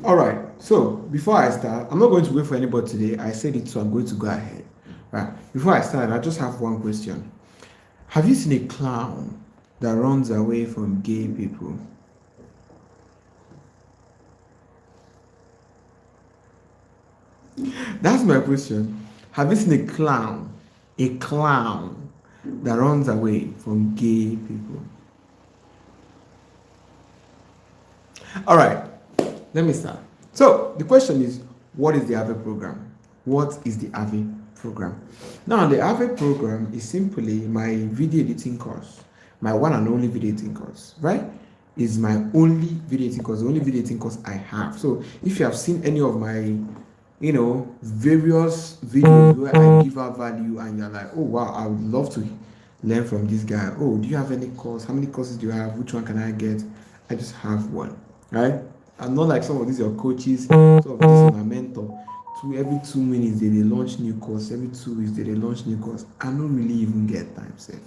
All right. So before I start, I'm not going to wait for anybody today. I said it, so I'm going to go ahead. Right. Before I start, I just have one question. Have you seen a clown that runs away from gay people? That's my question. Have you seen a clown that runs away from gay people? All right. Let me start. So the question is, what is the AVE program? What is the AVE program? Now, the AVE program is simply my video editing course, my one and only video editing course, right? Is my only video editing course, the only video editing course I have. So if you have seen any of my, various videos where I give out value and you're like, oh wow, I would love to learn from this guy. Oh, do you have any course? How many courses do you have? Which one can I get? I just have one, right? I'm not like some of these your coaches, some of this is my mentor. Every 2 minutes they launch new course, every 2 weeks they launch new course. I don't really even get time safe.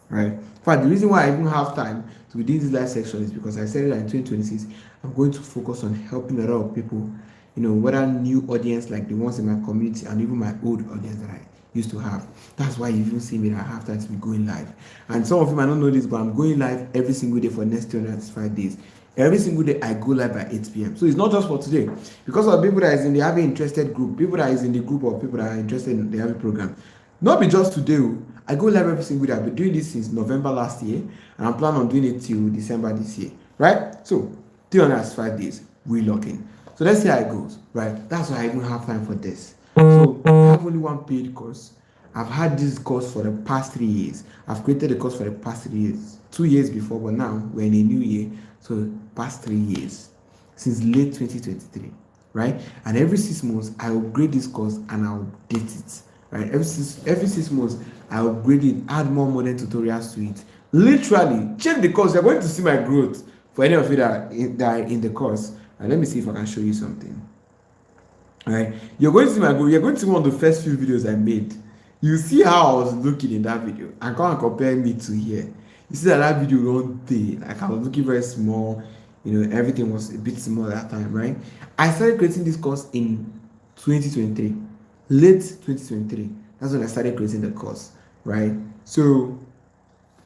Right? In fact, the reason why I even have time to be doing this live section is because I said that in 2026, I'm going to focus on helping a lot of people, whether new audience like the ones in my community and even my old audience that I used to have. That's why you even see me that I have time to be going live. And some of you might not know this, but I'm going live every single day for the next 295 days. Every single day I go live by 8 p.m. So it's not just for today. Because of people that is in the AVE interested group, people that is in the group of people that are interested in the AVE program. Not be just today. I go live every single day. I've been doing this since November last year, and I'm planning on doing it till December this year. Right? So 305 days, we lock in. So let's see how it goes. Right? That's why I even have time for this. So I have only one paid course. I've had this course for the past 3 years. I've created a course for the past 3 years. 2 years before, but now we're in a new year. So past 3 years. Since late 2023. Right? And every 6 months, I upgrade this course and I'll update it. Right? Every 6 months, I upgrade it, add more modern tutorials to it. Literally, change the course. You're going to see my growth for any of you that are in the course. And let me see if I can show you something. Right, you're going to see my goal. You're going to see one of the first few videos I made. You see how I was looking in that video and come and compare me to here. You see that video run day, like I was looking very small, everything was a bit small that time, right? I started creating this course in 2023, late 2023. That's when I started creating the course, right? So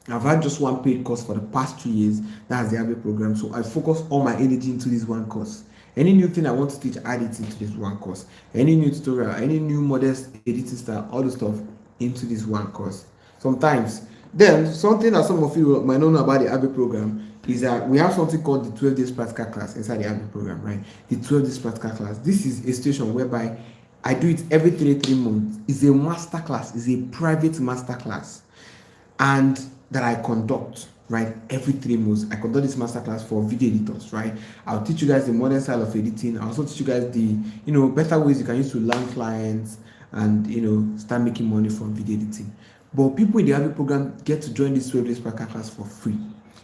I've had just one paid course for the past 2 years. That's the AVE program. So I focus all my energy into this one course. Any new thing I want to teach, add it into this one course. Any new tutorial, any new modest editing style, all the stuff into this one course. Sometimes, then something that some of you might not know about the AVE program is that we have something called the 12 days practical class inside the AVE program, right? The 12 days practical class. This is a station whereby I do it every 3 months. It's a master class. It's a private master class. And that I conduct, right? Every 3 months, I conduct this masterclass for video editors, right? I'll teach you guys the modern style of editing. I'll also teach you guys the, better ways you can use to land clients and, start making money from video editing. But people in the AVE program get to join this 12 days practical class for free.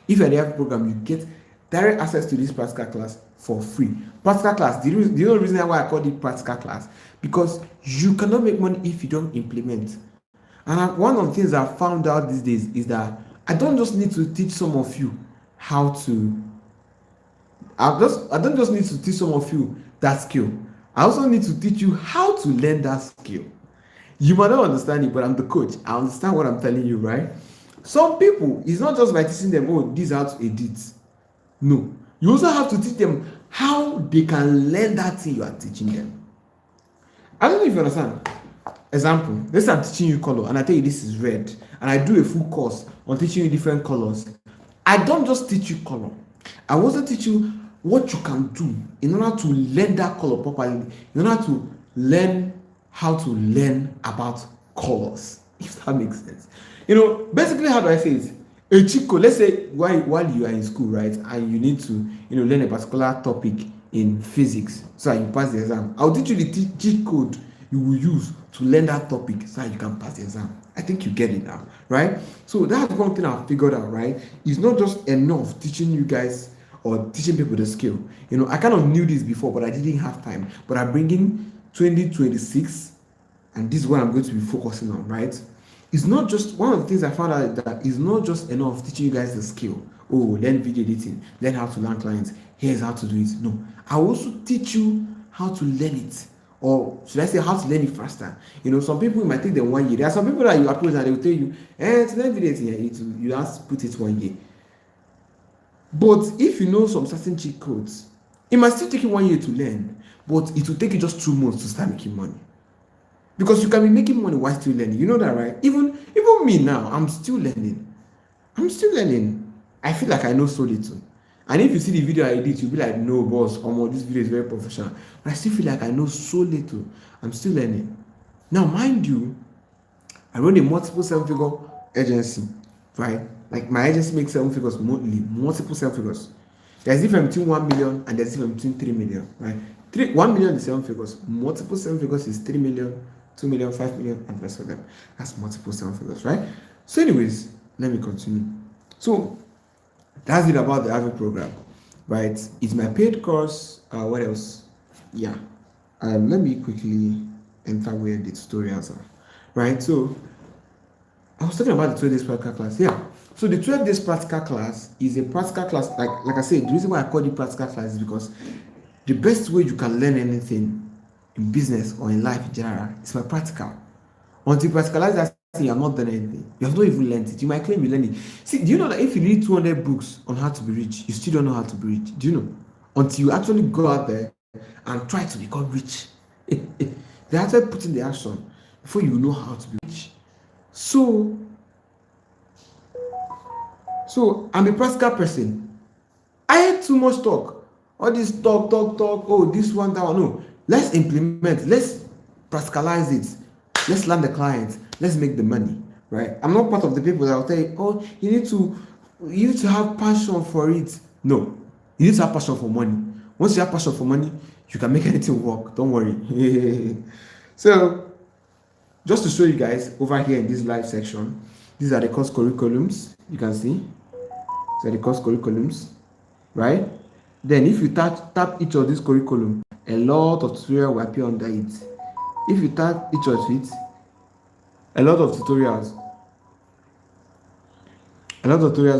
If you're in the AVE program, you get direct access to this practical class for free. Practical class, the reason why I call it practical class, because you cannot make money if you don't implement. And one of the things I found out these days is that I don't just need to teach some of you how to. I don't just need to teach some of you that skill. I also need to teach you how to learn that skill. You might not understand it, but I'm the coach. I understand what I'm telling you, right? Some people, it's not just by teaching them, oh, this is how to edit. No. You also have to teach them how they can learn that thing you are teaching them. I don't know if you understand. Example, let's say I'm teaching you color and I tell you this is red, and I do a full course on teaching you different colors. I don't just teach you color. I also teach you what you can do in order to learn that color properly, in order to learn how to learn about colors, if that makes sense. Basically, how do I say it? A cheat code. Let's say while you are in school, right, and you need to, learn a particular topic in physics so that you pass the exam. I'll teach you the cheat code you will use to learn that topic so that you can pass the exam. I think you get it now, right? So that's one thing I've figured out, right? It's not just enough teaching you guys or teaching people the skill. I kind of knew this before, but I didn't have time. But I'm bringing 2026, and this is what I'm going to be focusing on, right? It's not just, one of the things I found out that it's not just enough teaching you guys the skill. Oh, learn video editing, learn how to land clients. here's how to do it. No, I will also teach you how to learn it, or should I say how to learn it faster. Some people, it might take them 1 year. There are some people that you approach and they will tell you, to learn video editing, you have to put it 1 year. But if you know some certain cheat codes, it might still take you 1 year to learn, but it will take you just 2 months to start making money. Because you can be making money while still learning. You know that, right? Even me now, I'm still learning. I feel like I know so little. And if you see the video I edit, you'll be like, no, boss, this video is very professional. But I still feel like I know so little. I'm still learning. Now, mind you, I run a multiple 7-figure agency, right? Like my agency makes 7 figures monthly, multiple 7 figures. There's a difference between 1 million and there's a difference between 3 million, right? 1 million is 7 figures. Multiple 7 figures is 3 million, 2 million, 5 million, and the rest of them. That's multiple 7 figures, right? So anyways, let me continue. So that's it about the AVE program, right? It's my paid course. What else? Yeah. Let me quickly enter where the tutorials are, right? So I was talking about the 12 days practical class. Yeah. So the 12 days practical class is a practical class. Like I said, the reason why I call it practical class is because the best way you can learn anything in business or in life in general is by practical. Until you practicalize that thing, you have not done anything. You have not even learned it. You might claim you learned it. See, do you know that if you read 200 books on how to be rich, you still don't know how to be rich? Do you know? Until you actually go out there and try to become rich. They actually put in the action before you know how to be rich. So I'm a practical person. I hate too much talk. All this talk. Oh, this one, that one. No. Let's implement. Let's practicalize it. Let's land the client. Let's make the money. Right? I'm not part of the people that will tell you, oh, you need to have passion for it. No. You need to have passion for money. Once you have passion for money, you can make anything work. Don't worry. So, just to show you guys over here in this live section, these are the course curriculums. You can see. These are the course curriculums, right? Then if you tap each of these curriculum, a lot of tutorials will appear under it. If you tap each of it, a lot of tutorials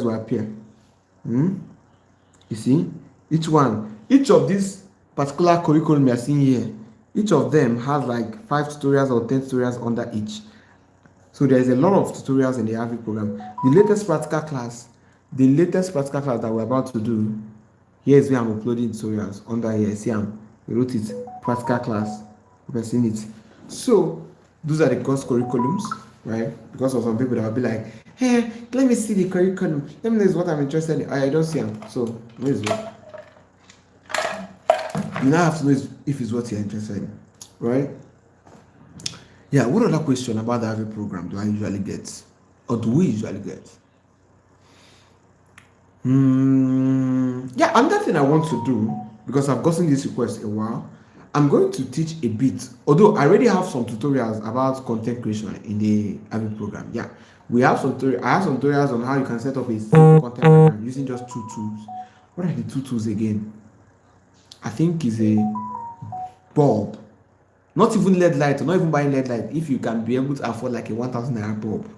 will appear. You see, each of these particular curriculum you are seeing here, each of them has like 5 tutorials or 10 tutorials under each. So there is a lot of tutorials in the AVE program. The latest practical class that we're about to do, here is where I'm uploading tutorials under here. See, I wrote it, practical class. You can see it. So those are the course curriculums, right? Because of some people that will be like, hey, let me see the curriculum. Let me know what I'm interested in. I don't see them. So where is it? You now have to know if it's what you're interested in, right? Yeah, what other question about the AVE program do I usually get? Or do we usually get? Yeah, another thing I want to do, because I've gotten this request a while, I'm going to teach a bit, although I already have some tutorials about content creation in the AVE program. Yeah, I have some tutorials on how you can set up a simple content program using just 2 tools. What are the 2 tools again? I think is a bulb. Not even LED light, or not even buying LED light, if you can be able to afford like a 1,000 naira bulb.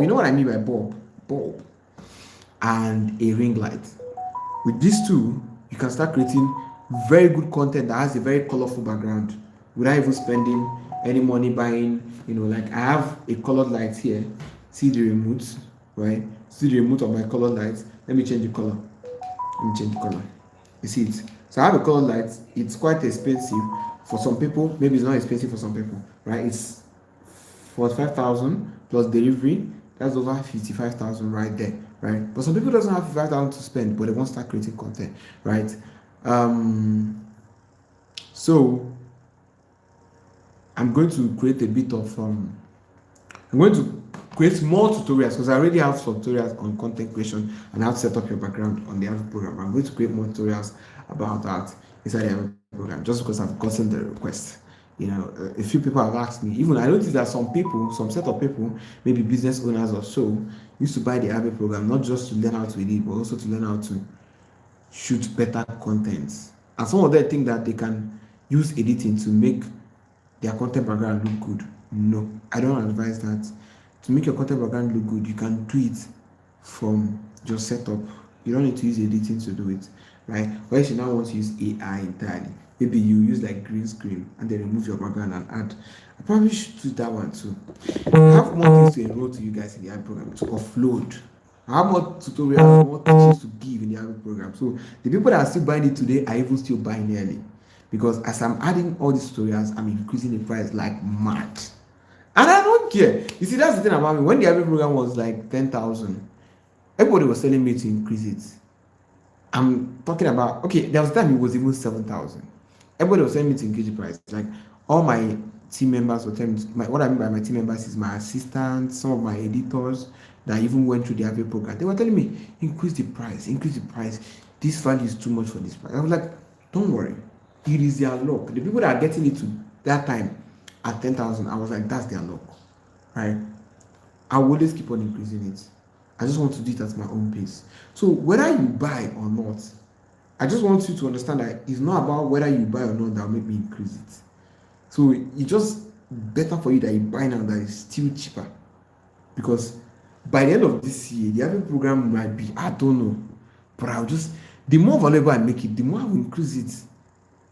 You know what I mean by bulb? And a ring light. With these 2, you can start creating very good content that has a very colorful background without even spending any money buying, like I have a colored light here. See the remote, right? See the remote of my colored light. Let me change the color. You see it? So I have a colored light. It's quite expensive for some people. Maybe it's not expensive for some people, right? It's 45,000 plus delivery. That's over 55,000 right there, right? But some people doesn't have 55,000 to spend, but they want to start creating content, right? So I'm going to create a bit of I'm going to create more tutorials, because I already have some tutorials on content creation and how to set up your background on the AVE program. I'm going to create more tutorials about that inside the AVE program, just because I've gotten the request. A few people have asked me. Even I noticed that some set of people, maybe business owners or so, used to buy the AVE program not just to learn how to edit, but also to learn how to shoot better content. And some of them think that they can use editing to make their content background look good. No, I don't advise that. To make your content background look good, you can do it from your setup. You don't need to use editing to do it, right? Or if you now want to use AI entirely, maybe you use like green screen and then remove your background and add. I probably should do that one too. I have more things to enroll to you guys in the AVE program to offload. I have more tutorials, more teachings to give in the AVE program. So the people that are still buying it today are even still buying early. Because as I'm adding all these tutorials, I'm increasing the price like mad. And I don't care. You see, that's the thing about me. When the AVE program was like 10,000, everybody was telling me to increase it. I'm talking about, okay, there was a time it was even 7,000. Everybody was telling me to increase the price. Like all my team members were telling me, what I mean by my team members is my assistants, some of my editors that even went through the AVE program. They were telling me, increase the price, increase the price. This value is too much for this price. I was like, don't worry. It is their luck. The people that are getting it to that time at 10,000, I was like, that's their luck. Right? I will always keep on increasing it. I just want to do it at my own pace. So whether you buy or not, I just want you to understand that it's not about whether you buy or not that will make me increase it. So it's just better for you that you buy now that is still cheaper. Because by the end of this year, the other program might be, I don't know. But I'll just, the more valuable I make it, the more I will increase it.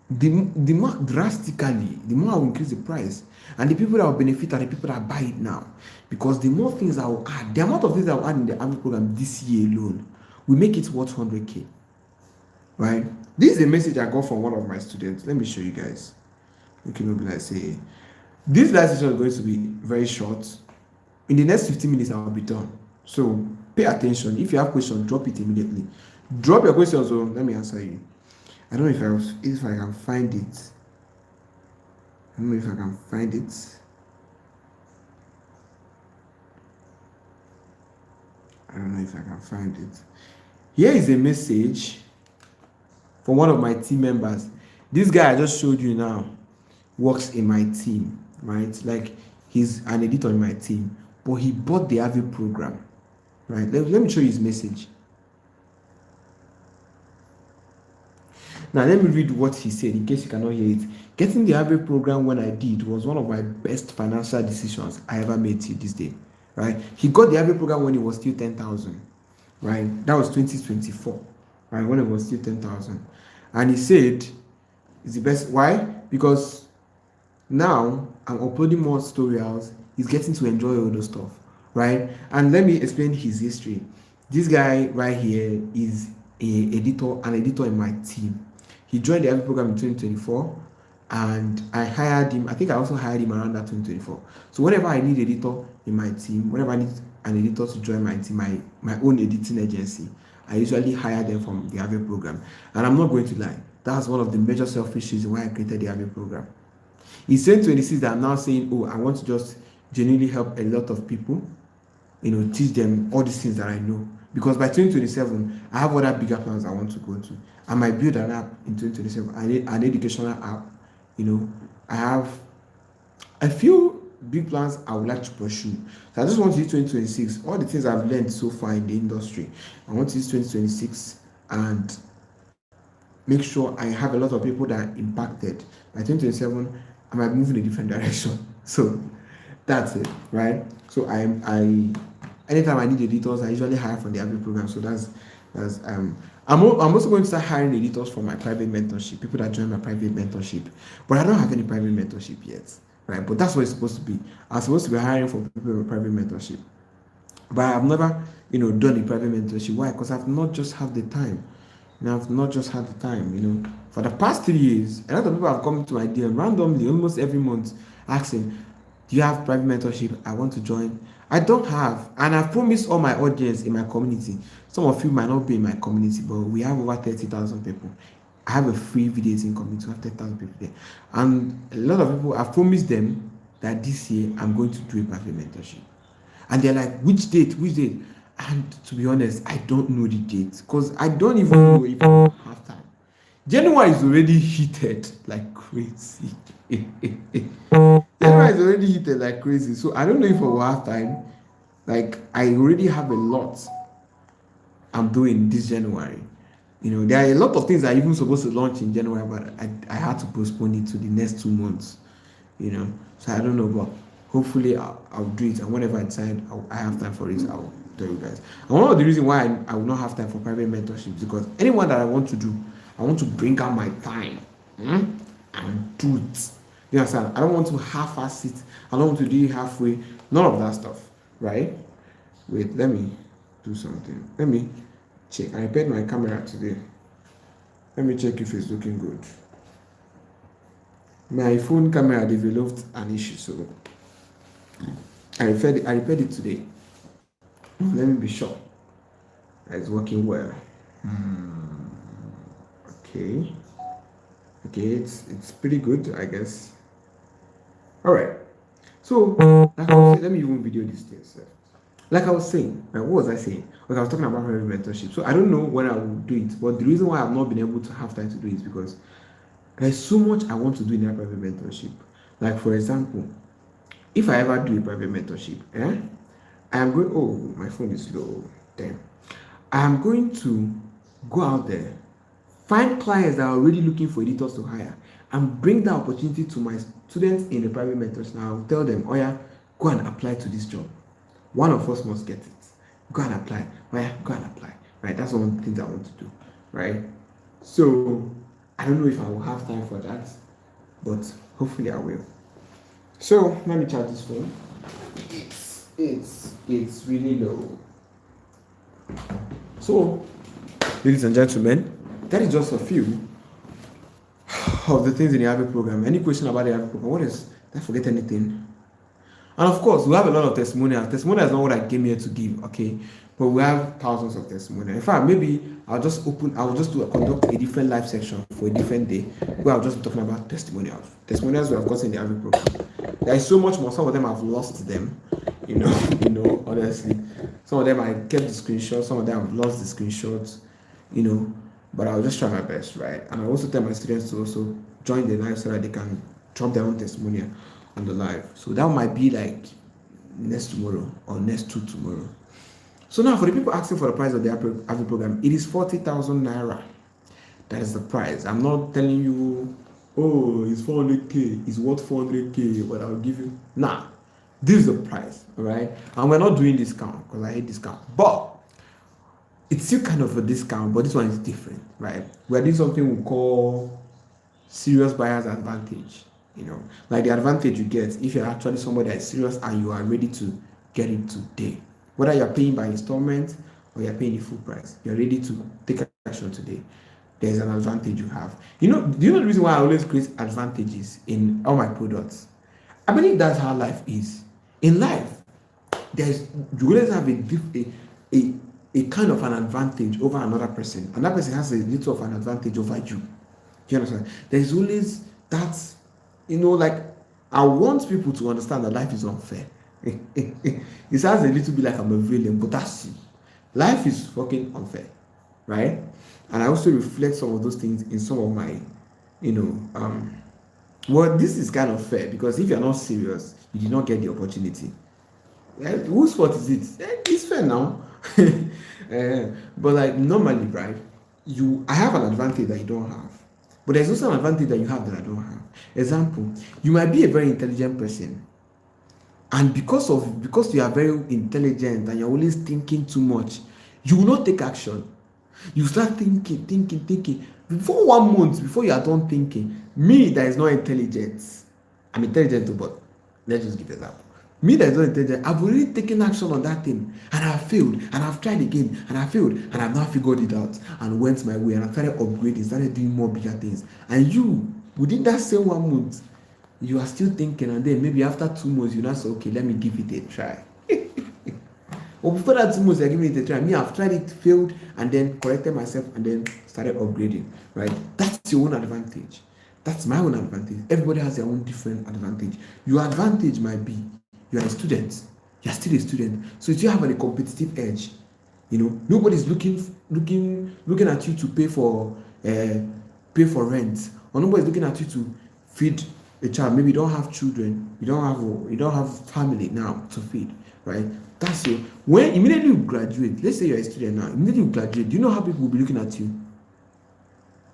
The more drastically, the more I will increase the price. And the people that will benefit are the people that buy it now. Because the more things I will add, the amount of things I will add in the AVE program this year alone will make it worth 100K. Right? This is a message I got from one of my students. Let me show you guys. Okay, maybe let's say this live session is going to be very short. In the next 15 minutes, I'll be done. So pay attention. If you have questions, drop it immediately. Drop your questions, so let me answer you. I don't know if I can find it. I don't know if I can find it. I don't know if I can find it. Here is a message from one of my team members. This guy I just showed you now works in my team, right? Like he's an editor in my team, but he bought the AVE program, right? Let me show you his message. Now let me read what he said in case you cannot hear it. Getting the AVE program when I did was one of my best financial decisions I ever made till this day, right? He got the AVE program when it was still 10,000, right? That was 2024, right? When it was still 10,000, and he said it's the best. Why? Because now I'm uploading more tutorials. He's getting to enjoy all those stuff, right? And let me explain his history. This guy right here is an editor in my team. He joined the AVE program in 2024, and I hired him. I think I also hired him around that 2024. So whenever I need editor in my team, whenever I need an editor to join my team, my own editing agency, I usually hire them from the AVE program. And I'm not going to lie, that's one of the major selfish reasons why I created the AVE program. It's 2026 that I'm now saying, oh, I want to just genuinely help a lot of people, teach them all these things that I know. Because by 2027, I have other bigger plans I want to go to. I might build an app in 2027. I need an educational app. I have a few big plans I would like to pursue. So I just want to use 2026, all the things I've learned so far in the industry. I want to use 2026 and make sure I have a lot of people that are impacted. By 2027, I might move in a different direction. So that's it, right? So I anytime I need editors, I usually hire from the AVE program. So that's I'm also going to start hiring editors for my private mentorship, people that join my private mentorship. But I don't have any private mentorship yet, right? But that's what it's supposed to be. I'm supposed to be hiring for people with private mentorship. But I've never, done a private mentorship. Why? Because I've not just had the time. I've not just had the time, For the past 3 years, a lot of people have come to my DM randomly, almost every month, asking, do you have private mentorship? I want to join. I don't have, and I've promised all my audience in my community. Some of you might not be in my community, but we have over 30,000 people. I have a free video editing community, we have 30,000 people there. And a lot of people, I've promised them that this year I'm going to do a private mentorship. And they're like, which date? And to be honest, I don't know the date because I don't even know if I have time. January is already heated like crazy. January is already heated like crazy. So I don't know if I will have time. Like I already have a lot I'm doing this January. There are a lot of things I'm even supposed to launch in January, but I had to postpone it to the next 2 months. So I don't know, but hopefully I'll do it. And whenever I decide I have time for it, I'll tell you guys. And one of the reasons why I will not have time for private mentorship is because anyone that I want to do, I want to bring out my time and do it. You understand? I don't want to half-ass it. I don't want to do it halfway. None of that stuff, right? Wait, let me do something. Let me check. I repaired my camera today. Let me check if it's looking good. My phone camera developed an issue, so I repaired it today. Let me be sure that it's working well. Okay, it's pretty good, I guess. All right. So, like I was saying, let me even video this thing. Like I was saying, what was I saying? Like I was talking about private mentorship. So I don't know when I will do it, but the reason why I've not been able to have time to do it is because there's so much I want to do in that private mentorship. Like for example, if I ever do a private mentorship, I am going. Oh, my phone is low. Damn. I am going to go out there, find clients that are already looking for editors to hire, and bring that opportunity to my students in the private mentors. Now I'll tell them, oh yeah, go and apply to this job. One of us must get it. Go and apply. Oh yeah, go and apply. Right? That's one of the things I want to do. Right? So I don't know if I will have time for that, but hopefully I will. So let me charge this phone. It's really low. So, ladies and gentlemen, that is just a few of the things in the AVE program. Any question about the AVE program? What is? Did I forget anything? And of course, we have a lot of testimonials. Testimonials is not what I came here to give, okay? But we have thousands of testimonials. In fact, maybe I'll just conduct a different live section for a different day where I'll just be talking about testimonials. Testimonials we have gotten in the AVE program. There is so much more. Some of them I've lost them, honestly. Some of them I kept the screenshots, some of them I've lost the screenshots, but I'll just try my best, right? And I also tell my students to also join the live so that they can drop their own testimonial on the live. So that might be like next tomorrow or next tomorrow. So now for the people asking for the price of the AVE program, it is 40,000 naira. That is the price. I'm not telling you, oh, it's 400k, it's worth 400k, but I'll give you. Nah, this is the price, all right? And we're not doing discount because I hate discount, but it's still kind of a discount, but this one is different, right? We're doing something we call serious buyer's advantage. Like the advantage you get if you're actually somebody that is serious and you are ready to get it today. Whether you're paying by installment or you're paying the full price, you're ready to take action today. There's an advantage you have. Do you know the reason why I always create advantages in all my products? I believe that's how life is. In life, you always have a kind of an advantage over another person, and that person has a little of an advantage over you. Do you understand? There's always that, like I want people to understand that life is unfair. It sounds a little bit like I'm a villain, but that's it. Life is fucking unfair, right? And I also reflect some of those things in some of my, well, this is kind of fair because if you're not serious, you did not get the opportunity. Whose fault is it? It's fair now. But like normally, right? I have an advantage that you don't have, but there's also an advantage that you have that I don't have. Example, you might be a very intelligent person, and because you are very intelligent and you're always thinking too much, you will not take action. You start thinking. Before 1 month, before you are done thinking, me that is not intelligent, I'm intelligent too, but let's just give an example. Me that is not intelligent, I've already taken action on that thing, and I've failed, and I've tried again, and I failed, and I've now figured it out, and went my way, and I started upgrading, started doing more bigger things. And you, within that same 1 month, you are still thinking, and then maybe after 2 months, you now say, okay, let me give it a try. Or before that 2 months, you're giving it a try. Me, I've tried it, failed, and then corrected myself, and then started upgrading, right? That's your own advantage. That's my own advantage. Everybody has their own different advantage. Your advantage might be you are a student. You're still a student. So if you have a competitive edge, nobody's looking at you to pay for rent, or nobody's looking at you to feed a child. Maybe you don't have children, you don't have family now to feed, right? That's you. When immediately you graduate, let's say you're a student now, immediately you graduate, do you know how people will be looking at you?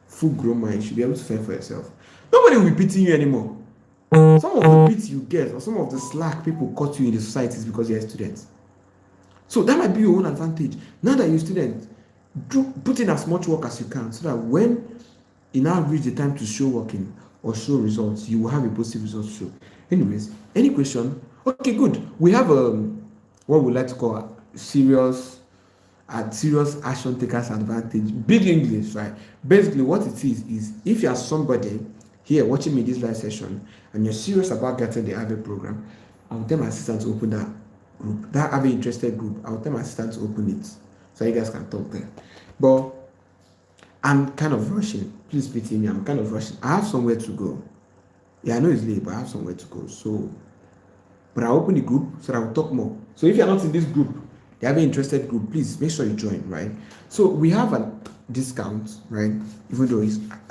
Full grown man, you should be able to fend for yourself. Nobody will be pitying you anymore. Some of the pity you get or some of the slack people cut you in the society is because you're a student. So that might be your own advantage. Now that you're a student, put in as much work as you can so that when it now reach the time to show working or show results, you will have a positive result to show. Anyways, any question? Okay, good. We have what we like to call serious action takers advantage. Big English, right? Basically, what it is if you are somebody here watching me this live session and you're serious about getting the AVE program, I'll tell my assistant to open that group, that AVE interested group. I'll tell my assistant to open it so you guys can talk there. But I'm kind of rushing. Please pity me. I'm kind of rushing. I have somewhere to go. Yeah, I know it's late, but I have somewhere to go. So, but I'll open the group so that I'll talk more. So if you're not in this group, the AVE interested group, please make sure you join, right? So we have a discount, right? Even though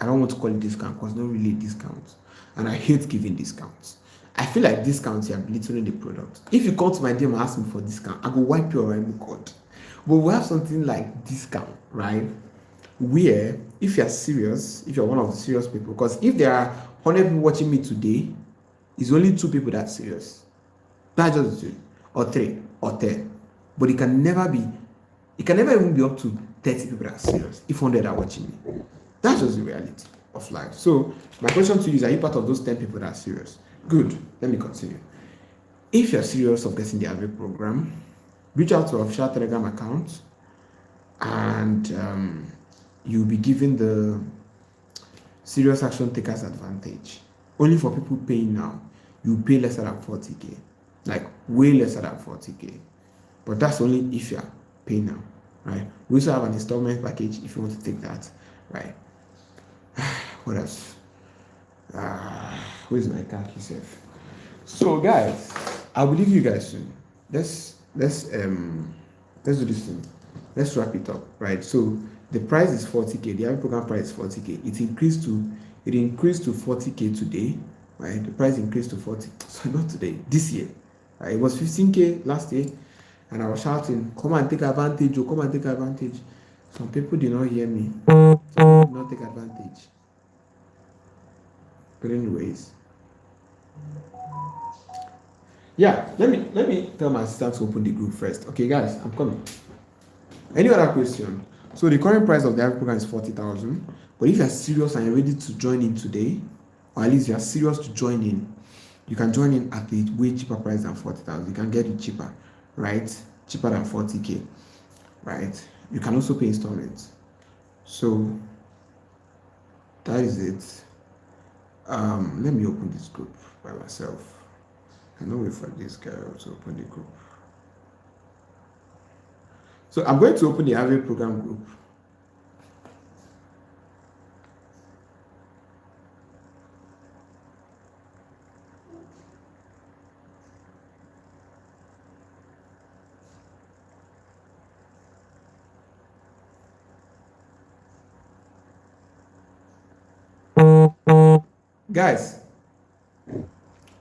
I don't want to call it discount because it's not really a discount. And I hate giving discounts. I feel like discounts, you're belittling the product. If you come to my DM and ask me for discount, I go wipe your record. But we have something like discount, right? Where if you're serious, if you're one of the serious people, because if there are 100 people watching me today, it's only 2 people that's serious. That's just 2 or 3 or 10. But it can never even be up to 30 people that are serious if 100 are watching me. That's just the reality of life. So my question to you is, are you part of those 10 people that are serious? Good. Let me continue. If you're serious of getting the AVE program, reach out to our official Telegram account and you'll be given the serious action takers advantage. Only for people paying now, you pay lesser than 40k, like way lesser than 40k. But that's only if you're paying now, right? We also have an installment package if you want to take that, right? What else? Where's my car key safe? So guys, I will leave you guys soon. Let's do this thing. Let's wrap it up, right? So the price is 40k. The AVE program price is 40k. It increased to 40k today, right? The price increased to 40. So not today, this year. Right? It was 15k last year, and I was shouting, "Come and take advantage! Oh, come and take advantage!" Some people did not hear me. Some people did not take advantage. But anyways, yeah. Let me tell my assistant to open the group first. Okay, guys, I'm coming. Any other question? So the current price of the AVE program is 40,000. But if you're serious and you're ready to join in today, or at least you're serious to join in, you can join in at a way cheaper price than 40,000. You can get it cheaper, right? Cheaper than 40k, right? You can also pay installments. So that is it. Let me open this group by myself. I know wait for this guy to open the group. So I'm going to open the AVE program group. Guys,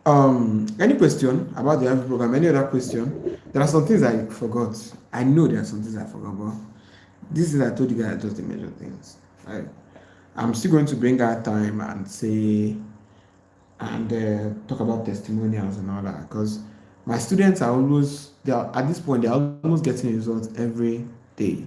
any question about the AVE program? Any other question? There are some things I forgot. I know there are some things I forgot, but this is I told you guys are just the major things. Right? I'm still going to bring out time and say and talk about testimonials and all that because my students are almost at this point they're almost getting results every day.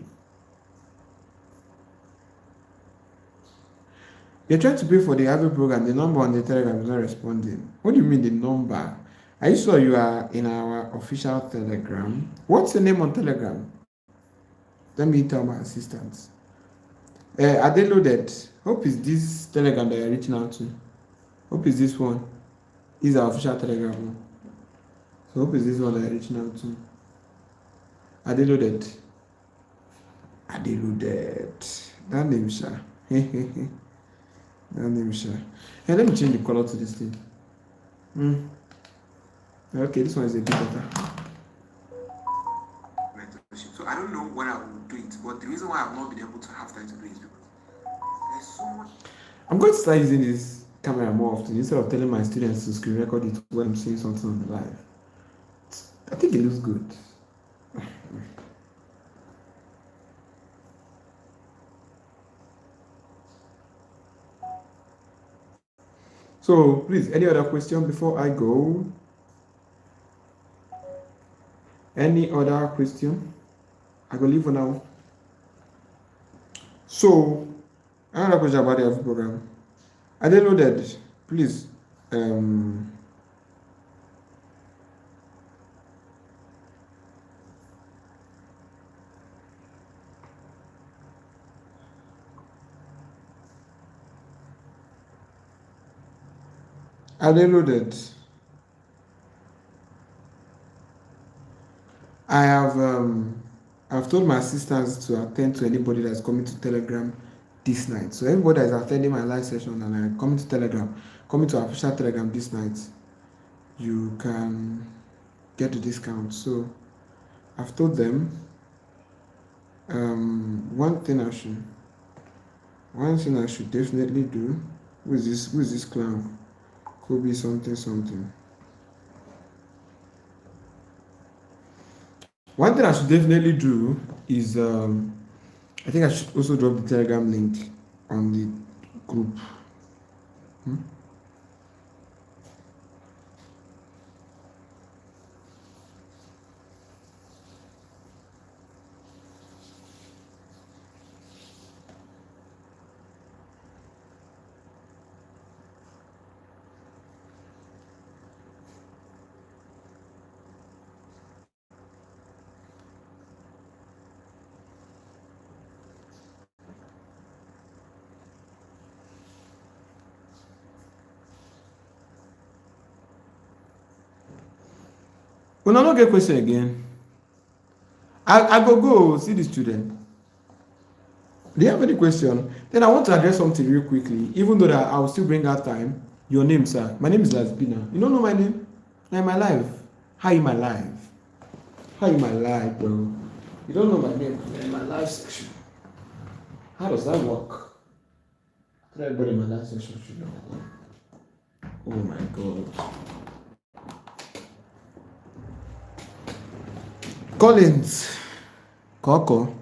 They're trying to pay for the AVE program. The number on the Telegram is not responding. What do you mean the number? Are you sure you are in our official Telegram? What's the name on Telegram? Let me tell my assistants. Are they loaded? Hope it's this Telegram that you're reaching out to. Hope it's this one. This is our official Telegram one. So hope it's this one that you're reaching out to. Are they loaded? Are they loaded? That name, sir. That name, sir. Hey, let me change the color to this thing. Okay, this one is a bit better. So I don't know when I will do it, but the reason why I've not been able to have time to do it is because there's so much. I'm going to start using this camera more often instead of telling my students to screen record it when I'm saying something on the live. I think it looks good. So please, any other question before I go? Any other question? I will leave for now. So, another question about the AVE program. I didn't know that. Please, um, I didn't know that. I have I've told my assistants to attend to anybody that's coming to Telegram this night. So everybody that is attending my live session and I coming to Telegram, coming to our official Telegram this night, you can get the discount. So I've told them one thing I should definitely do. Who is this clown? Could be something. One thing I should definitely do is I think I should also drop the Telegram link on the group. When I don't get question again, I go see the student. Do you have any question? Then I want to address something real quickly, even though that I'll still bring out time. Your name, sir. My name is Lasbina. You don't know my name? I'm my life. How you my life? How you my life, bro? You don't know my name. In my life section. How does that work? Everybody in my life section should know. Oh my god. Collins. Coco.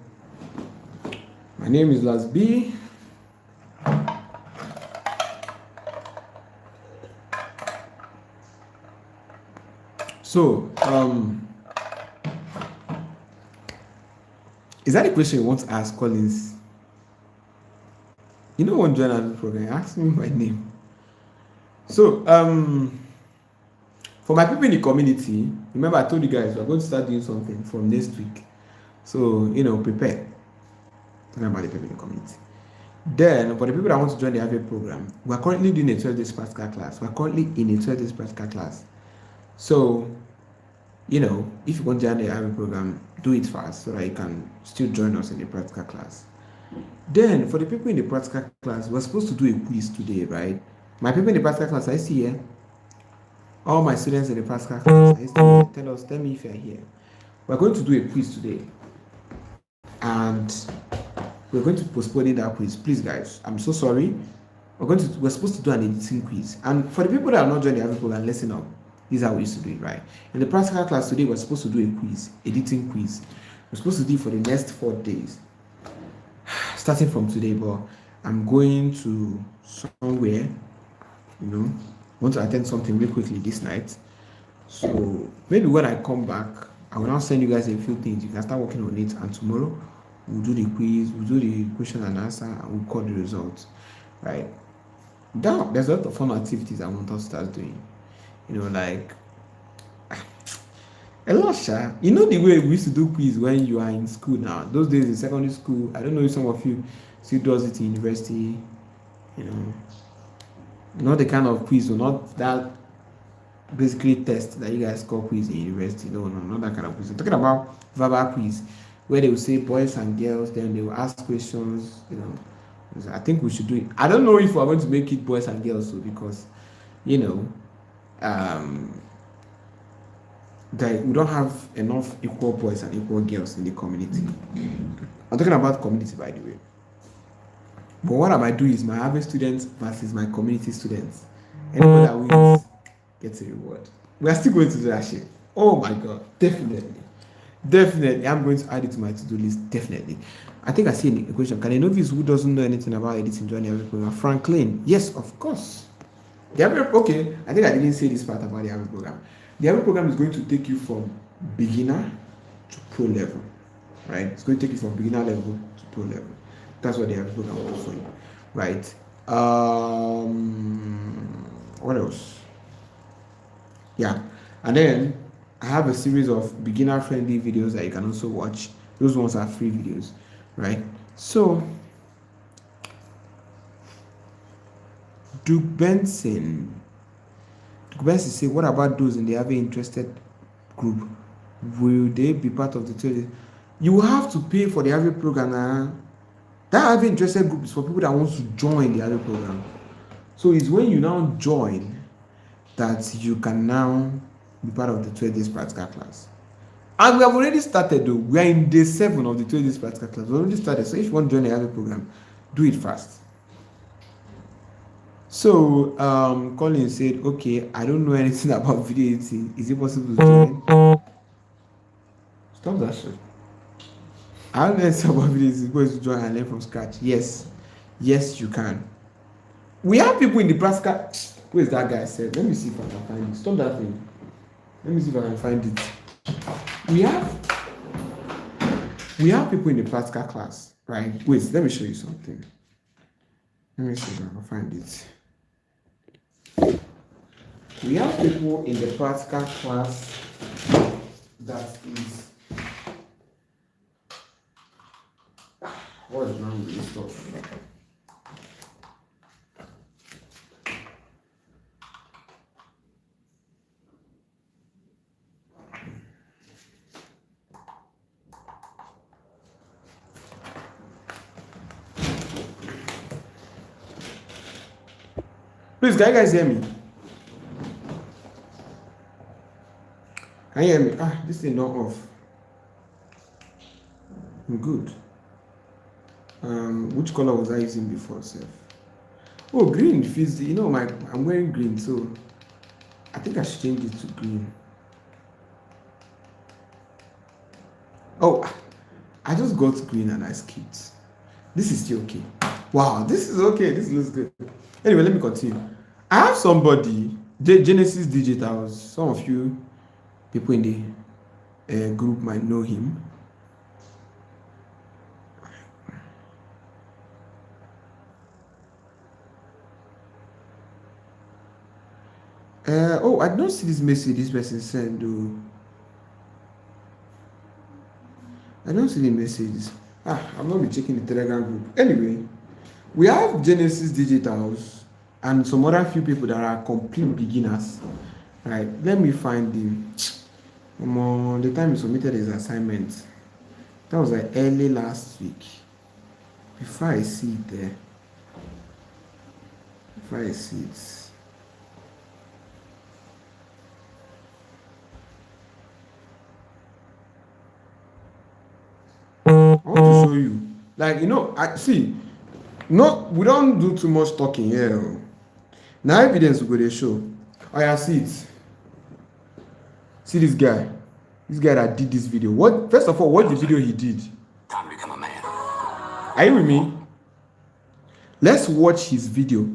My name is Lasb. So, is that a question you want to ask Collins? You know what join our program? Ask me my name. So, for my people in the community, remember I told you guys we're going to start doing something from next week. So, prepare. Talking about the people in the community. Then, for the people that want to join the AVE program, we're currently doing a 12 days practical class. We're currently in a 12 days practical class. So, if you want to join the AVE program, do it fast so that you can still join us in the practical class. Then, for the people in the practical class, we're supposed to do a quiz today, right? My people in the practical class, I see here. All my students in the practical class, I see here. Tell me if you're here. We're going to do a quiz today. And we're going to postpone that quiz. Please, guys, I'm so sorry. We're supposed to do an editing quiz. And for the people that are not joining the AVE program, listen up. This is how we used to do it, right? In the practical class today, we're supposed to do a quiz, editing quiz. We're supposed to do it for the next 4 days, starting from today. But I'm going to somewhere, want to attend something real quickly this night. So maybe when I come back, I will now send you guys a few things. You can start working on it, and tomorrow we'll do the quiz, we'll do the question and answer, and we'll call the results, right? Now, there's a lot of fun activities I want us to start doing. Like a lot, sha. The way we used to do quiz when you are in school now. Those days in secondary school, I don't know if some of you still does it in university. Not the kind of quiz, or not that basically test that you guys call quiz in university. No, not that kind of quiz. I'm talking about verbal quiz, where they will say boys and girls, then they will ask questions. I think we should do it. I don't know if we're going to make it boys and girls, so because that we don't have enough equal boys and equal girls in the community. I'm talking about community, by the way. But what I might do is my AVE students versus my community students. Anyone that wins gets a reward. We are still going to do that shit. Oh my god, definitely. I'm going to add it to my to-do list. Definitely. I think I see a question. Can a novice who doesn't know anything about editing join the AVE program? Franklin, yes, of course. Okay, I think I didn't say this part about the AVE program. The AVE program is going to take you from beginner to pro level, right? It's going to take you from beginner level to pro level. That's what the AVE program will offer you, right? What else? Yeah, and then I have a series of beginner friendly videos that you can also watch. Those ones are free videos, right? So Duke Benson say, what about those in the AVE interested group? Will they be part of the training? You will have to pay for the AVE program. That AVE interested group is for people that want to join the AVE program. So it's when you now join that you can now be part of the 12 days practical class. And we have already started though. We are in day 7 of the 12 days practical class. We already started. So if you want to join the AVE program, do it fast. So Colin said, okay, I don't know anything about video editing. Is it possible to join? Stop that shit. I don't know anything about video editing. Go to join and learn from scratch. Yes, you can. We have people in the practical. Who is that guy said? Let me see if I can find it. Stop that thing. Let me see if I can find it. We have people in the practical class, right? Wait, let me show you something. Let me see if I can find it. We have people in the practical class that is what is wrong with this stuff? Please, can you guys hear me? Can you hear me? This thing not off. I'm good. Which color was I using before, sir? Oh, green feels. You know, I'm wearing green, so I think I should change it to green. Oh, I just got green and I skipped. This is still okay. Wow, this is okay. This looks good. Anyway, let me continue. I have somebody, Genesis Digitals. Some of you people in the group might know him. I don't see this message this person sent though. I don't see the messages. I'm not be checking the Telegram group. Anyway, we have Genesis Digitals and some other few people that are complete beginners. Right, let me find them. The time he submitted his assignment. That was like early last week. Before I see it there. Before I see it. I want to show you. Like, I see. No, we don't do too much talking here. Now evidence will go to show. I see it. See this guy. This guy that did this video. First of all, watch the video he did. Time to become a man. Are you with me? Let's watch his video.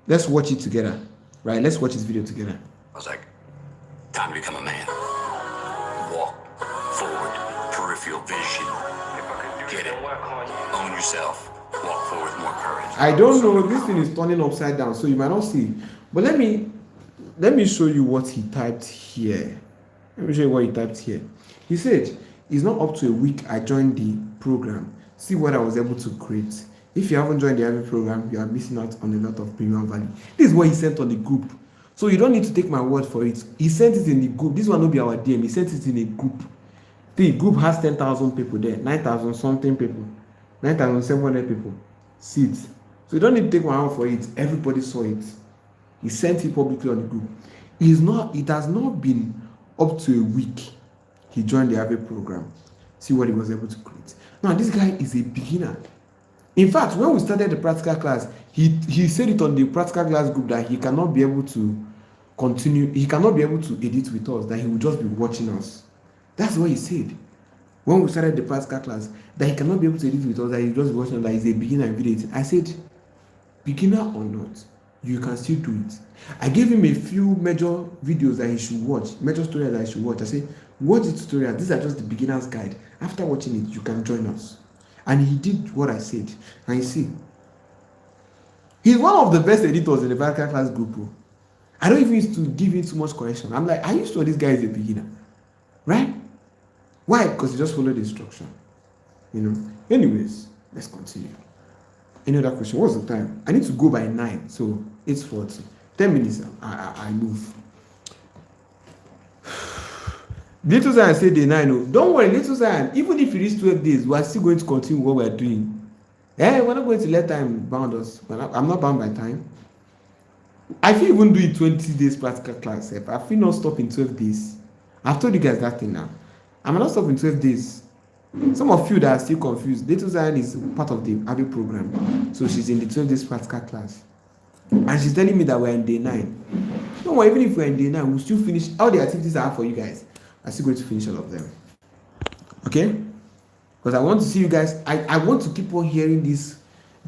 Let's watch it together. Right? Let's watch his video together. I was like, time to become a man. Walk forward. Peripheral vision. Get it. Own yourself. Walk forward with more courage. I don't know. This thing is turning upside down, so you might not see. But let me show you what he typed here. Let me show you what he typed here. He said, it's not up to a week I joined the program. See what I was able to create. If you haven't joined the AVE program, you are missing out on a lot of premium value. This is what he sent on the group. So you don't need to take my word for it. He sent it in the group. This one will be our DM. He sent it in a group. The group has 10,000 people there. 9,000 something people. 9,700 people. See it. So you don't need to take my word for it. Everybody saw it. He sent it publicly on the group. It has not been up to a week he joined the AVE program. See what he was able to create. Now this guy is a beginner. In fact, when we started the practical class, he said it on the practical class group that he cannot be able to continue, he cannot be able to edit with us, that he will just be watching us. That's what he said when we started the practical class, that he cannot be able to edit with us, that he will just be watching us, that he's a beginner in video editing. I said, beginner or not, you can still do it. I gave him a few major videos that he should watch, major tutorials that he should watch. I say, watch the tutorial. These are just the beginner's guide. After watching it, you can join us. And he did what I said. And you see, he's one of the best editors in the Vertical Class group. Oh. I don't even used to give him too much correction. I'm like, I used to know this guy is a beginner. Right? Why? Because he just followed the instruction. You know. Anyways, let's continue. Any other question? What's the time? I need to go by 9, so 8:40. 10 minutes, I move. Little Zion say day 9. Oh. Don't worry, Little Zion. Even if it is 12 days, we are still going to continue what we are doing. We're not going to let time bound us. I'm not bound by time. I feel even do it 20 days practical class. I feel not stop in 12 days. I've told you guys that thing now. I'm not stop in 12 days. Some of you that are still confused, Little Zion is part of the AVE program. So she's in the 12 days practical class. And she's telling me that we're in day 9. No, even if we're in day 9, we'll still finish all the activities I have for you guys. I'm still going to finish all of them. Okay? Because I want to see you guys. I want to keep on hearing this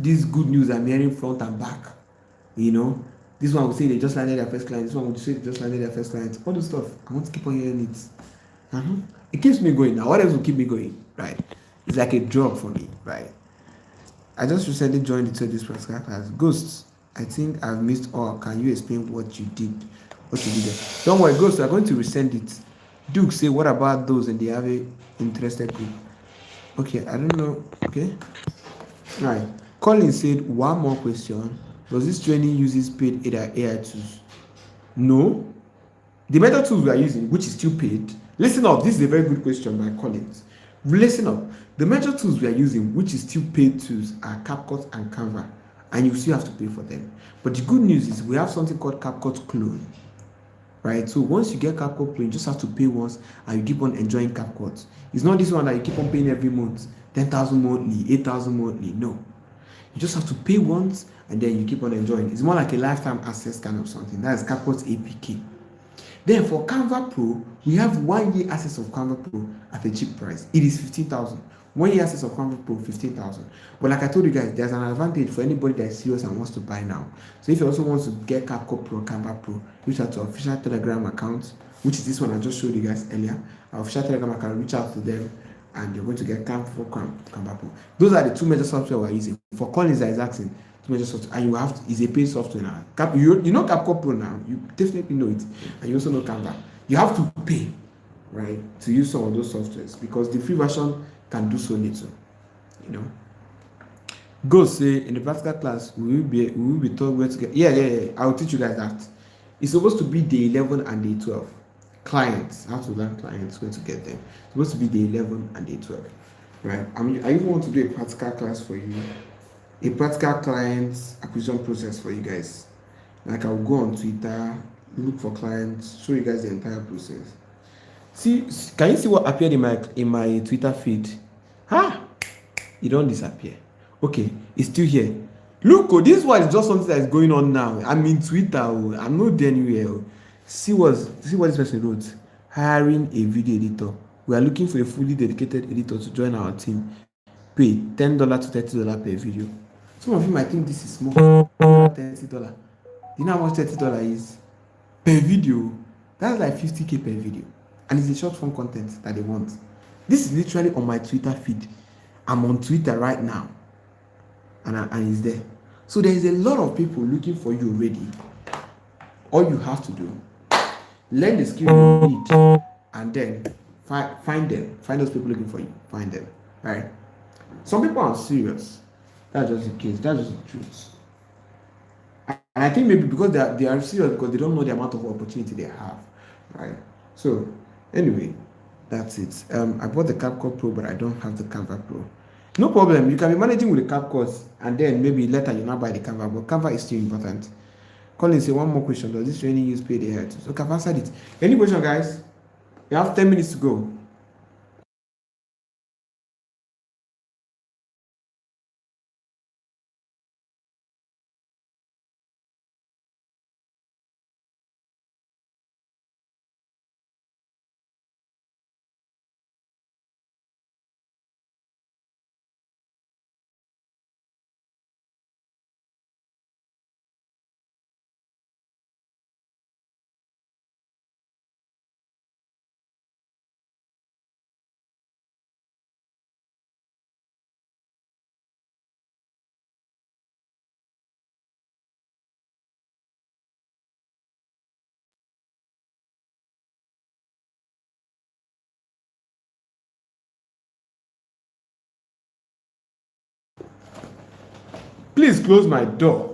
good news I'm hearing front and back. You know? This one will say they just landed their first client. This one will say they just landed their first client. All this stuff. I want to keep on hearing it. It keeps me going. Now, what else will keep me going? Right? It's like a drug for me. Right? I just recently joined the this practical class. Ghosts, I think I've missed all. Can you explain what you did? What you did there? Don't worry, Ghosts, we're going to resend it. Duke say, what about those in the AVE interested group? Okay, I don't know. Okay. All right. Colin said, one more question. Does this training uses paid AI tools? No. The method tools we are using, which is still paid. Listen up. This is a very good question by Collins. Listen up. The major tools we are using, which is still paid tools, are CapCut and Canva, and you still have to pay for them. But the good news is we have something called CapCut Clone, right? So once you get CapCut Clone, you just have to pay once, and you keep on enjoying CapCut. It's not this one that you keep on paying every month, 10,000 monthly, 8,000 monthly. No, you just have to pay once, and then you keep on enjoying. It's more like a lifetime access kind of something. That is CapCut APK. Then for Canva Pro, we have 1 year access of Canva Pro at a cheap price. It is 15,000. 1 year access of Canva Pro, 15,000. But like I told you guys, there's an advantage for anybody that is serious and wants to buy now. So if you also want to get CapCut Pro, Canva Pro, reach out to our official Telegram account, which is this one I just showed you guys earlier. Our official Telegram account, reach out to them, and you're going to get Canva Pro. Those are the two major software we're using. For Collins that is asking, two major software, and you have to, is a paid software now. You know CapCut Pro now, you definitely know it, and you also know Canva. You have to pay, right, to use some of those softwares because the free version can do so little, you know. Go say in the practical class we will be taught where to get. Yeah. I'll teach you guys that. It's supposed to be day 11 and day 12. Clients, how to learn clients, where to get them. It's supposed to be day 11 and day 12, right? I mean, I even want to do a practical class for you, a practical client acquisition process for you guys. Like I'll go on Twitter, look for clients, show you guys the entire process. See, can you see what appeared in my Twitter feed? It don't disappear. Okay, it's still here. Look, this one is just something that is going on now. I'm in Twitter. I'm not there anywhere. See what this person wrote. Hiring a video editor. We are looking for a fully dedicated editor to join our team. Pay $10 to $30 per video. Some of you might think this is small. $30. Do you know how much $30 is? Per video. That's like 50K per video. And it's a short form content that they want. This is literally on my Twitter feed. I'm on Twitter right now. And it's there. So there is a lot of people looking for you already. All you have to do, learn the skill you need, and then find them. Find those people looking for you. Find them. Right? Some people are serious. That's just the case. That's just the truth. And I think maybe because they are serious because they don't know the amount of opportunity they have. Right? So anyway, that's it. I bought the CapCut Pro, but I don't have the Canva Pro. No problem. You can be managing with the CapCut, and then maybe later you now buy the Canva. But Canva is still important. Colin say one more question. Does this training use paid AI tools? Okay, I've answered it. Any question, guys? You have 10 minutes to go. Please close my door.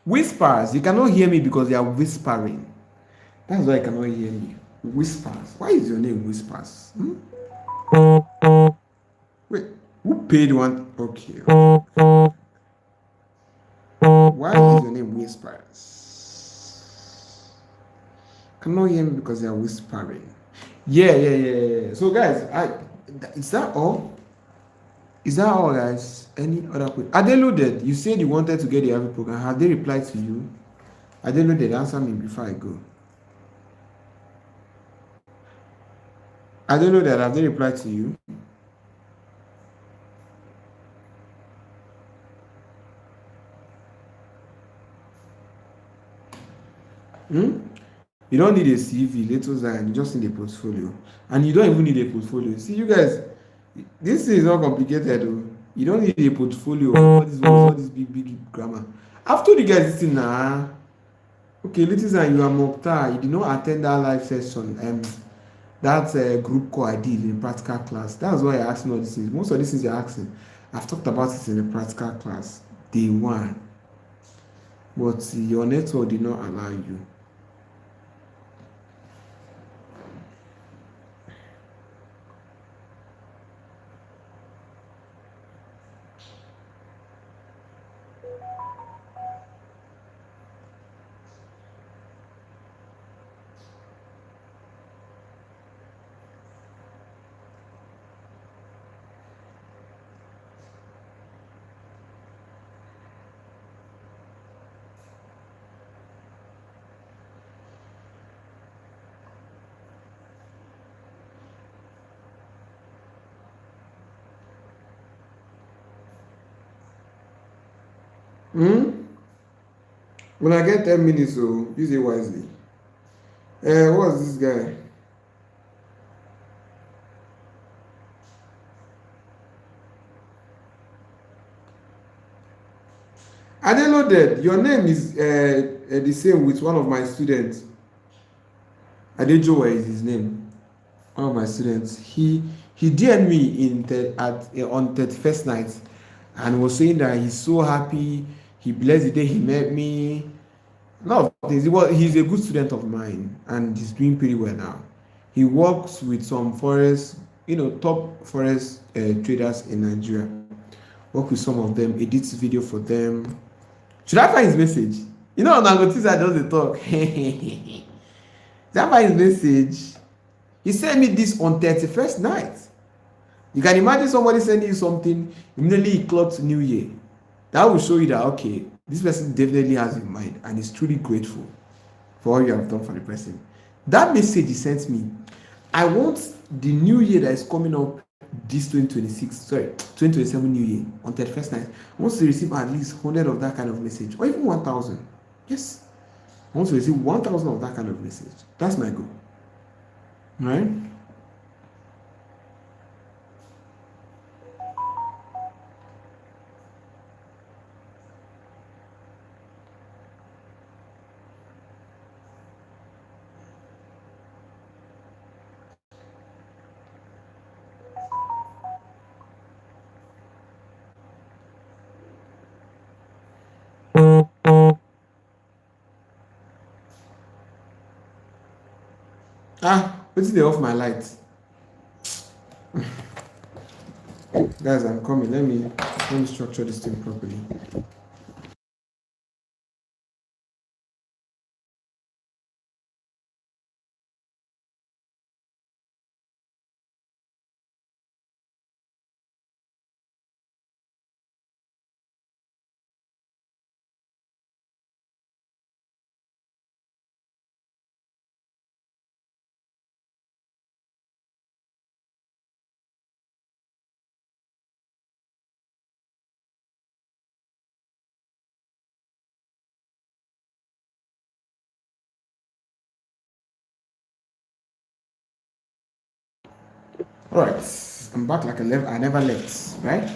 Whispers. You cannot hear me because they are whispering. That's why I cannot hear me. Whispers. Why is your name Whispers? Hmm? Wait, who paid one? Okay. Why is your name Whispers? Cannot hear me because they are whispering. Yeah. So guys, is that all? Is that all, guys? Any other question? Are they loaded? You said you wanted to get the AVE program. Have they replied to you? Are they loaded? Answer me before I go. I don't know that. Have they replied to you? Hmm? You don't need a CV, little Zion. You just need a portfolio, and you don't even need a portfolio. See, you guys, this is not complicated. Though. You don't need a portfolio. All these words, all this big grammar. I've told you guys this thing now. Okay, little Zion, you are Mokhtar. You did not attend that live session. That group call I did in practical class. That's why I asking all these things. Most of these things you're asking, I've talked about it in the practical class, day one. But your network did not allow you. Hmm? When I get 10 minutes, so use it wisely. What's this guy? I didn't know that your name is the same with one of my students. Adejowa is his name. One of my students. He DM'd me on 31st night and was saying that he's so happy. He blessed the day he met me. A lot of things. He's a good student of mine and he's doing pretty well now. He works with some forest, top forest traders in Nigeria. Work with some of them, edits video for them. Should I find his message? On notice I just dey talk. Should I find his message? He sent me this on 31st night. You can imagine somebody sending you something, immediately he clocked New Year. That will show you that, okay, this person definitely has in mind and is truly grateful for all you have done for the person. That message he sent me, I want the new year that is coming up this 2026, sorry, 2027 new year on 31st night. I want to receive at least 100 of that kind of message, or even 1,000. Yes, I want to receive 1,000 of that kind of message. That's my goal. Right? Wetin dey off my light? Guys, I'm coming. Let me structure this thing properly. All right. I'm back like I never left, right?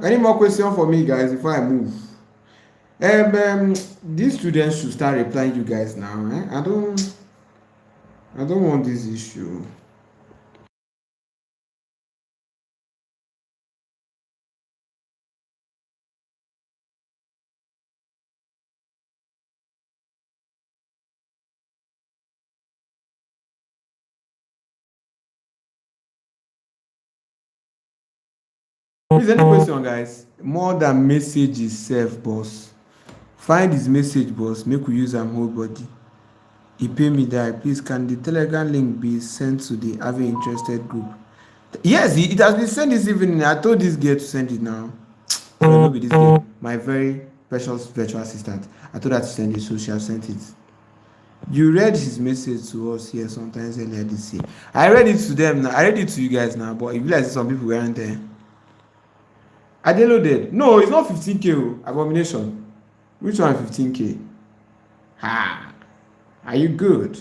Any more question for me, guys, before I move? These students should start replying you guys now. I don't want this issue. Please, any question, guys? More than message itself, boss. Find his message, boss. Make we use am whole body. He pay me die. Please, can the Telegram link be sent to the AVE interested group? Yes, it has been sent this evening. I told this girl to send it now. So no be this girl, my very precious virtual assistant. I told her to send it, so she has sent it. You read his message to us here sometimes earlier this year. I read it to them now. I read it to you guys now, but it be like some people weren't there. I downloaded. No, it's not 15K. Abomination. Which one 15K? Ha! Are you good?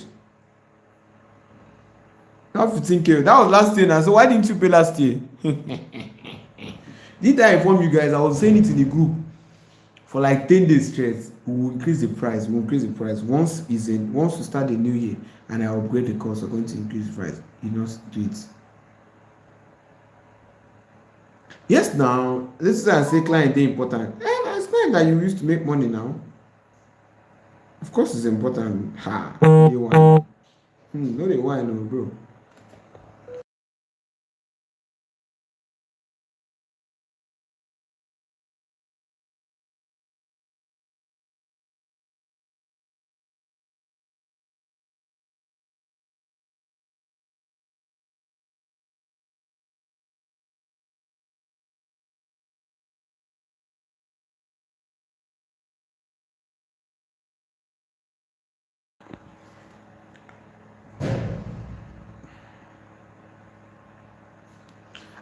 Not 15K. That was last year now. So why didn't you pay last year? Did I inform you guys? I was saying it in the group for like 10 days straight. We will increase the price. We will increase the price. Once we start the new year and I upgrade the cost, we're going to increase the price. You know, do it. Yes, now let's say client is important. It's client that you used to make money now. Of course, it's important. Ha, day one. No, day one, no, bro.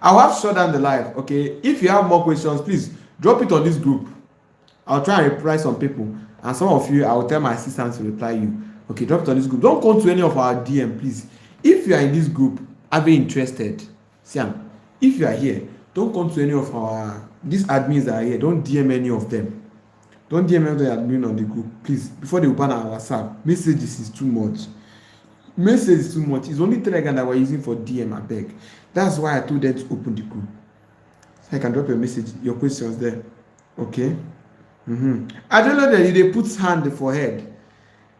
I'll have shut down the live. Okay, if you have more questions, please drop it on this group. I'll try and reply some people, and some of you I will tell my assistant to reply you. Okay, drop it on this group. Don't come to any of our DM, please. If you are in this group, are very interested, Siam. If you are here, don't come to any of our these admins that are here. Don't DM any of them. Don't DM any of the admin on the group, please. Before they will ban our WhatsApp, messages is too much. Message is too much. It's only Telegram that we're using for DM. I beg. That's why I told them to open the group. So I can drop your message, your questions there. Okay. I don't know that if they put hand for head,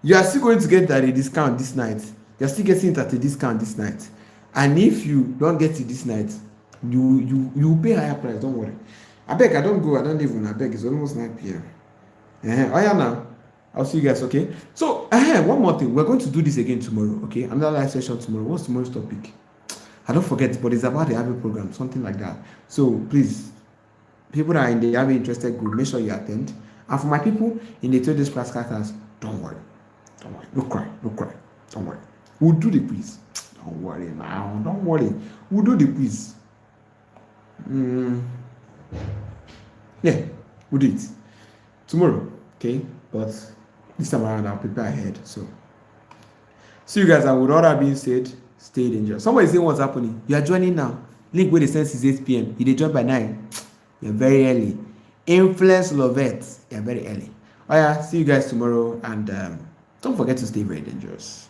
you are still going to get that a discount this night. You are still getting it at a discount this night. And if you don't get it this night, you pay higher price. Don't worry. I beg. I don't go. I don't leave when I beg. It's almost 9 p.m. Oh yeah, now. I'll see you guys. Okay. So one more thing. We're going to do this again tomorrow. Okay. Another live session tomorrow. What's tomorrow's topic? I don't forget, but it's about the AVE program, something like that. So please, people that are in the AVE interested group, make sure you attend. And for my people in the 2 days practical class, don't worry. Don't worry. Don't cry. Don't cry. Don't worry. We'll do the quiz. Don't worry now. Don't worry. We'll do the quiz. Yeah, we'll do it tomorrow. Okay, but this time around I'll prepare ahead. So see you guys, and with all that being said, stay dangerous. Somebody say what's happening. You are joining now. Link where they send is 8 p.m. You dey join by 9. You're very early. Influence Lovette. You're very early. Oh yeah, see you guys tomorrow, and don't forget to stay very dangerous.